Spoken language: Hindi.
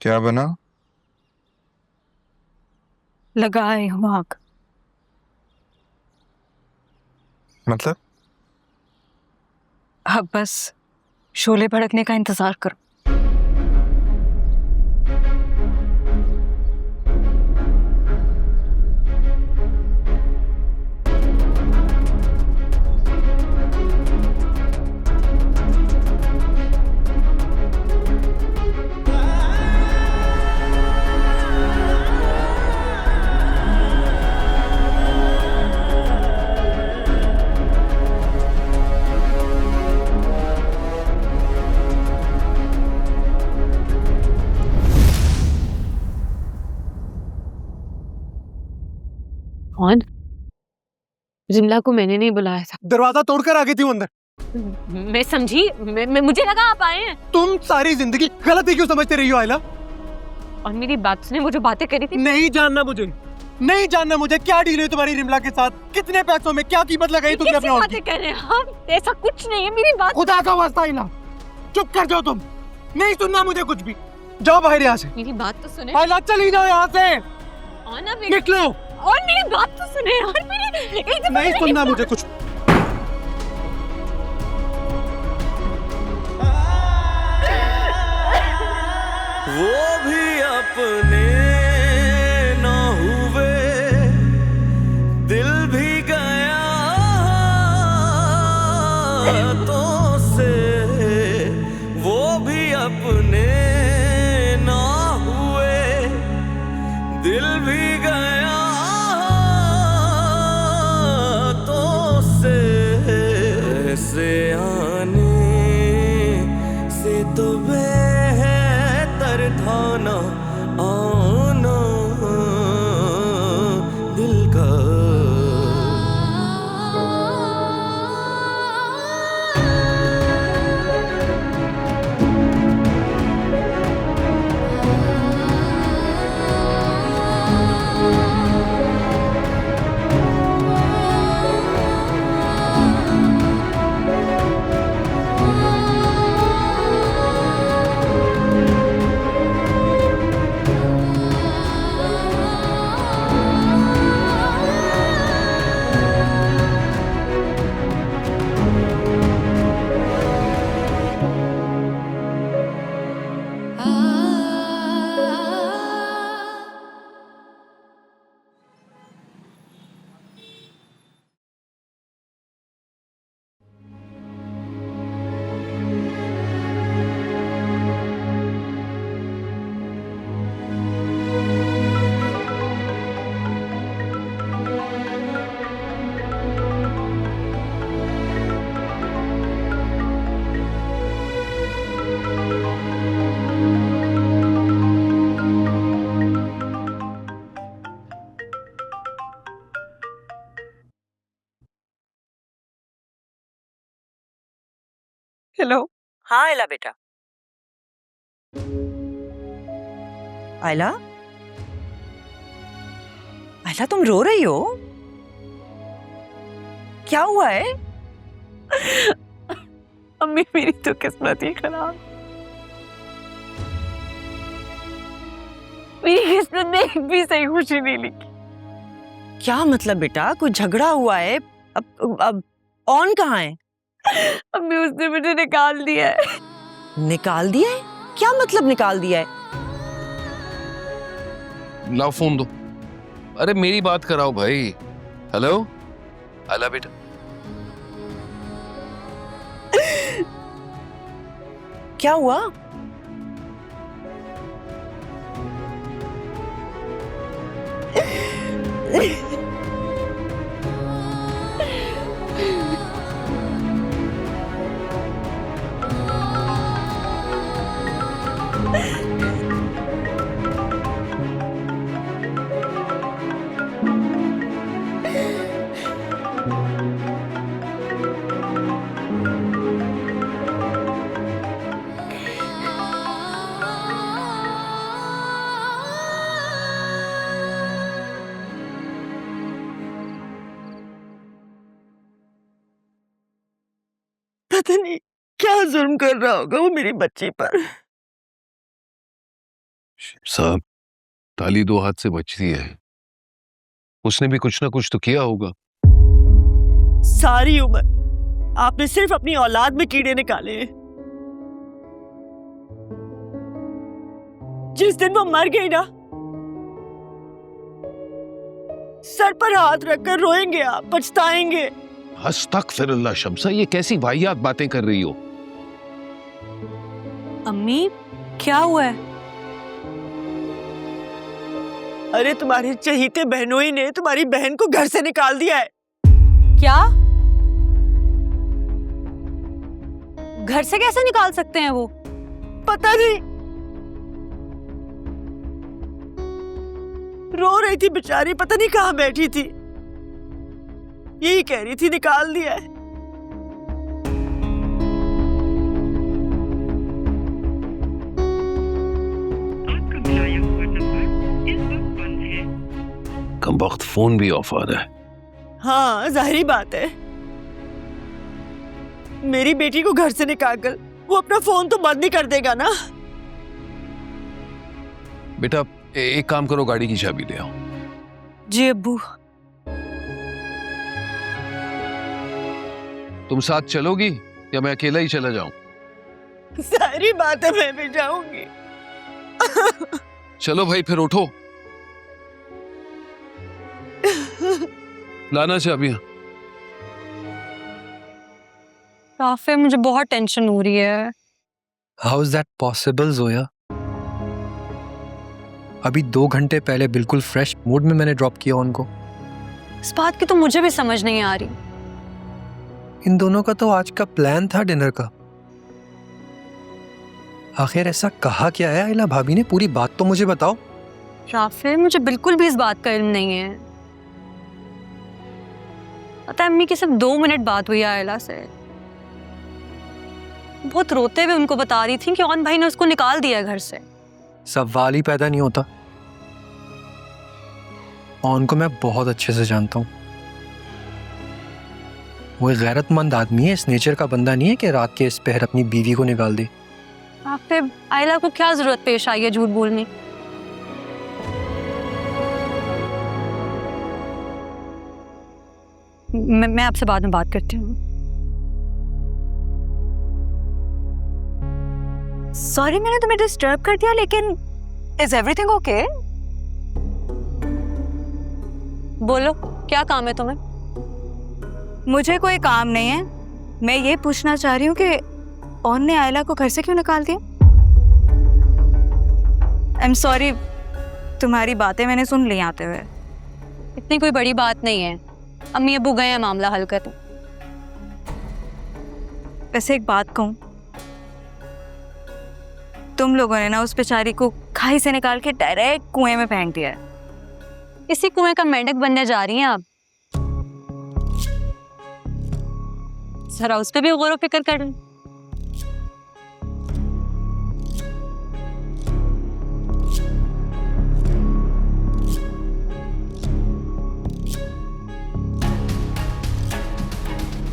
क्या बना? लगाए हम आग। मतलब? अब बस शोले भड़कने का इंतजार करो। कौन? जिमला को मैंने नहीं बुलाया था। दरवाजा तोड़कर आ गई थी वो अंदर। मैं समझी, मुझे लगा आप आए हैं। तुम सारी जिंदगी गलत ही क्यों समझते रही हो आयला? और मेरी बात सुने, वो जो बातें करी थी। नहीं जानना मुझे, नहीं जानना मुझे। क्या डील है तुम्हारी रिमला के साथ? कितने पैसों में क्या कीमत लगाई तुमने अपने बातें कर रहे हैं आप? ऐसा कुछ नहीं है, मेरी बात। खुदा का वास्ता आयला, चुप कर जाओ तुम। नहीं सुनना मुझे कुछ भी। जाओ बाहर यहाँ से। मेरी बात तो सुने। आयला चली जाओ यहाँ से। निकलो। और मेरी बात तो सुने यार, मेरी नहीं सुनना मुझे कुछ। वो भी अपने ना हुए, दिल भी गया तो से। वो भी अपने ना हुए, दिल भी गया तो से। ऐसे आने से तो बेहतर था ना आना दिल का। हेलो। हाँ आयला बेटा। आयला, आयला तुम रो रही हो? क्या हुआ है? अम्मी मेरी तो किस्मत ही खराब। मेरी किस्मत में एक भी सही खुशी नहीं लिखी। क्या मतलब बेटा, कोई झगड़ा हुआ है? अब ऑन कहाँ है? अम्मी उसने मुझे निकाल दिया है। निकाल दिया है? क्या मतलब निकाल दिया है? लाओ फोन दो। अरे मेरी बात कराओ भाई। हेलो आला बेटा। क्या हुआ? पता नहीं क्या जुर्म कर रहा होगा वो मेरी बच्ची पर। साहब, ताली दो हाथ से बचती है। उसने भी कुछ ना कुछ तो किया होगा। सारी उम्र आपने सिर्फ अपनी औलाद में कीड़े निकाले हैं। जिस दिन वो मर गई ना, सर पर हाथ रखकर रोएंगे आप, पछताएंगे। अस्तगफिरुल्लाह शम्सा, ये कैसी वाहियात बातें कर रही हो? अम्मी क्या हुआ है? अरे तुम्हारे चहीते बहनोई ने तुम्हारी बहन को घर से निकाल दिया है। क्या? घर से कैसे निकाल सकते हैं वो? पता नहीं, रो रही थी बेचारी, पता नहीं कहाँ बैठी थी, यही कह रही थी निकाल दिया है। कम वक्त फोन भी ऑफ आ रहा है। हाँ जाहिर बात है, मेरी बेटी को घर से निकालकर वो अपना फोन तो बंद नहीं कर देगा ना। बेटा एक काम करो, गाड़ी की चाबी ले आओ। जी अब्बू। तुम साथ चलोगी या मैं अकेला ही चला जाऊं? सारी बात है, मैं भी जाऊंगी। चलो भाई फिर उठो, लाना चाबियां। राफे, मुझे बहुत टेंशन हो रही है। How is that possible Zoya? अभी 2 घंटे पहले बिल्कुल फ्रेश मूड में मैंने ड्रॉप किया उनको। इस बात की तो मुझे भी समझ नहीं आ रही। इन दोनों का तो आज का प्लान था डिनर का। आखिर ऐसा कहा क्या है आयला भाभी ने? पूरी बात तो मुझे बताओ। राफे, मुझे बिल्कुल भी इस बात का इल्म नहीं है। पता है, अम्मी की सिर्फ 2 मिनट बात हुई आयला से। बहुत रोते हुए उनको बता रही थी कि औन भाई ने उसको निकाल दिया घर से। सवाल ही पैदा नहीं होता। ऑन को मैं बहुत अच्छे से जानता हूँ। वो एक गैरतमंद आदमी है, इस नेचर का बंदा नहीं है कि रात के इस पहर अपनी बीवी को निकाल दे। राफे, आयला को क्या जरूरत पेश आई है झूठ बोलने? मैं आपसे बाद में बात करती हूँ। सॉरी मैंने तुम्हें डिस्टर्ब कर दिया, लेकिन इज एवरीथिंग ओके? बोलो, क्या काम है तुम्हें? मुझे कोई काम नहीं है। मैं ये पूछना चाह रही हूँ कि ऑन ने आयला को घर से क्यों निकाल दिया? आई एम सॉरी, तुम्हारी बातें मैंने सुन ली आते हुए। इतनी कोई बड़ी बात नहीं है, अम्मी अब्बू गए हैं मामला हल कर। वैसे एक बात कहूँ, तुम लोगों ने ना उस बेचारी को खाई से निकाल के डायरेक्ट कुएं में फेंक दिया है। इसी कुएं का मेंढक बनने जा रही हैं आप। जरा उस पे भी गौर व फिक्र कर लें।